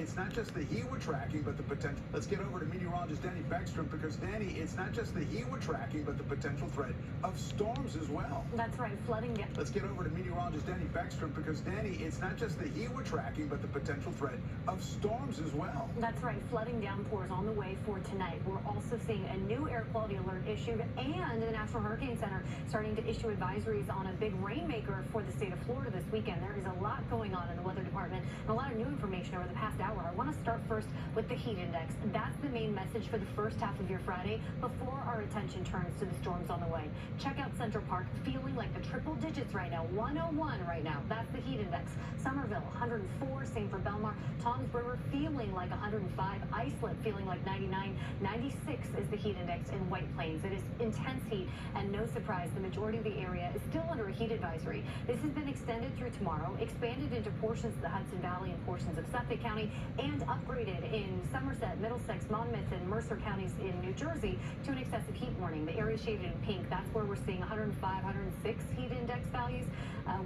It's not just the heat we're tracking, but the potential. Let's get over to meteorologist Danny Beckstrom, because Danny, it's not just the heat we're tracking, but the potential threat of storms as well. That's right, flooding. Let's get over to meteorologist Danny Beckstrom, because Danny, it's not just the heat we're tracking, but the potential threat of storms as well. That's right, flooding downpours on the way for tonight. We're also seeing a new air quality alert issued, and the National Hurricane Center starting to issue advisories on a big rainmaker for the state of Florida this weekend. There is a lot going on in the weather department and a lot of new information over the past hour. I want to start first with the heat index. That's the main message for the first half of your Friday before our attention turns to the storms on the way. Check out Central Park, feeling like the triple digits right now, 101 right now. That's the heat index. Somerville, 104, same for Belmar. Toms River feeling like 105. Islip feeling like 99. 96 is the heat index in White Plains. It is intense heat, and no surprise, the majority of the area is still under a heat advisory. This has been extended through tomorrow, expanded into portions of the Hudson Valley and portions of Suffolk County, and upgraded in Somerset, Middlesex, Monmouth, and Mercer counties in New Jersey to an excessive heat warning. The area shaded in pink, that's where we're seeing 105, 106 heat index values.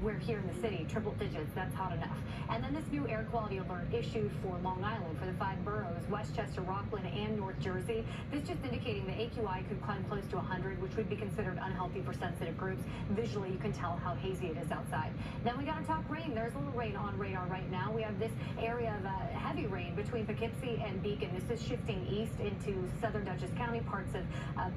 We're here in the city, triple digits, that's hot enough. And then this new air quality alert issued for Long Island for the 5 boroughs, Westchester, Rockland, and North Jersey. This just indicating the AQI could climb close to 100, which would be considered unhealthy for sensitive groups. Visually, you can tell how hazy it is outside. Then we got to talk rain. There's a little rain on radar right now. We have this area of heavy rain between Poughkeepsie and Beacon. This is shifting east into southern Dutchess County, parts of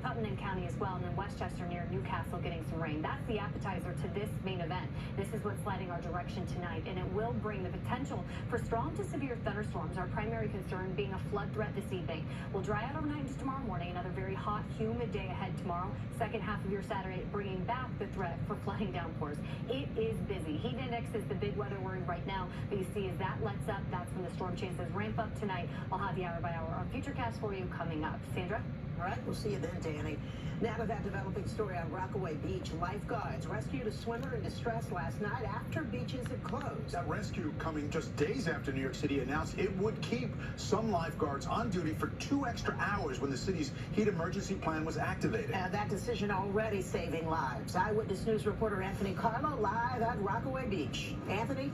Putnam County as well, and then Westchester near Newcastle getting some rain. That's the appetizer to this main event. This is what's sliding our direction tonight, and it will bring the potential for strong to severe thunderstorms. Our primary concern being a flood threat this evening. We'll dry out overnight into tomorrow morning. Another very hot, humid day ahead tomorrow. Second half of your Saturday, bringing back the threat for flooding downpours. It is busy. Heat index is the big weather worry right now, but you see as that lets up, that's when the storm chances ramp up tonight. I'll have the hour by hour on Futurecast for you coming up. Sandra? All right, we'll see you then, Danny. Now to that developing story on Rockaway Beach. Lifeguards rescued a swimmer in distress last night after beaches had closed. That rescue coming just days after New York City announced it would keep some lifeguards on duty for 2 extra hours when the city's heat emergency plan was activated. That decision already saving lives. Eyewitness News reporter Anthony Carlo live at Rockaway Beach. Anthony?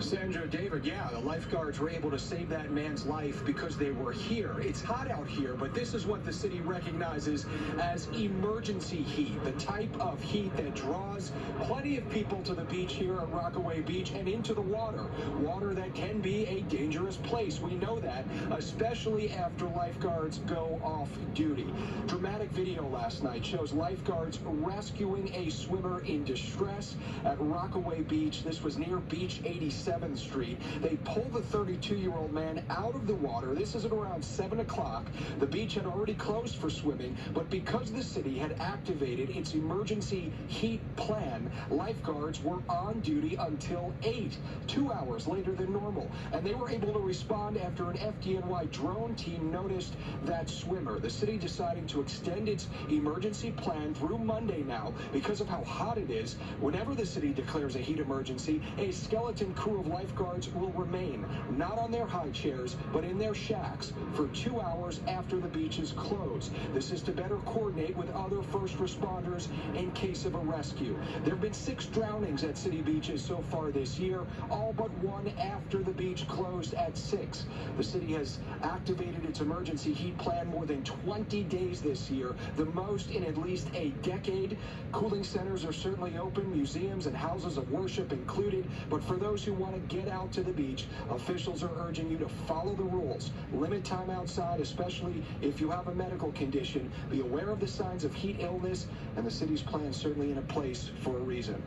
Sandra, David, yeah, the lifeguards were able to save that man's life because they were here. It's hot out here, but this is what the city recognizes as emergency heat, the type of heat that draws plenty of people to the beach here at Rockaway Beach and into the water. Water that can be a dangerous place. We know that, especially after lifeguards go off duty. Dramatic video last night shows lifeguards rescuing a swimmer in distress at Rockaway Beach. This was near Beach 87th Street. They pulled the 32-year-old man out of the water. This is at around 7 o'clock. The beach had already closed for swimming, but because the city had activated its emergency heat plan, lifeguards were on duty until 8, 2 hours later than normal. And they were able to respond after an FDNY drone team noticed that swimmer. The city deciding to extend its emergency plan through Monday now because of how hot it is. Whenever the city declares a heat emergency, a skeleton crew of lifeguards will remain, not on their high chairs, but in their shacks for 2 hours after the beach is closed. This is to better coordinate with other first responders in case of a rescue. There have been 6 drownings at city beaches so far this year, all but 1 after the beach closed at 6. The city has activated its emergency heat plan more than 20 days this year, the most in at least a decade. Cooling centers are certainly open, museums and houses of worship included, but for those who want to get out to the beach, officials are urging you to follow the rules. Limit time outside, especially if you have a medical condition. Be aware of the signs of heat illness, and the city's plan certainly in a place for a reason.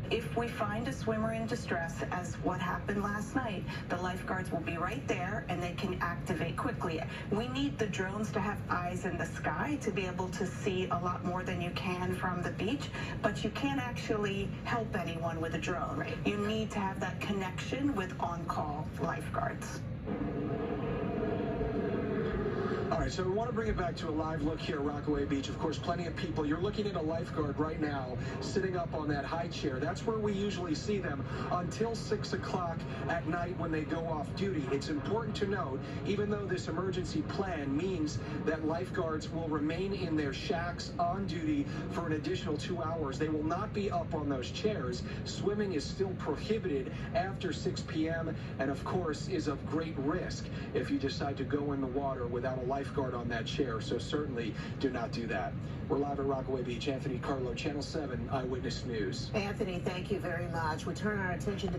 If we find a swimmer in distress, as what happened last night, the lifeguards will be right there and they can activate quickly. We need the drones to have eyes in the sky to be able to see a lot more than you can from the beach, but you can't actually help anyone with a drone. Right. You need to have that connection with on-call lifeguards. All right, so we want to bring it back to a live look here at Rockaway Beach. Of course, plenty of people. You're looking at a lifeguard right now sitting up on that high chair. That's where we usually see them until 6 o'clock at night when they go off duty. It's important to note, even though this emergency plan means that lifeguards will remain in their shacks on duty for an additional 2 hours, they will not be up on those chairs. Swimming is still prohibited after 6 p.m. and, of course, is of great risk if you decide to go in the water without a lifeguard on that chair, so certainly do not do that. We're live at Rockaway Beach. Anthony Carlo, Channel 7 Eyewitness News. Anthony, thank you very much. We turn our attention to the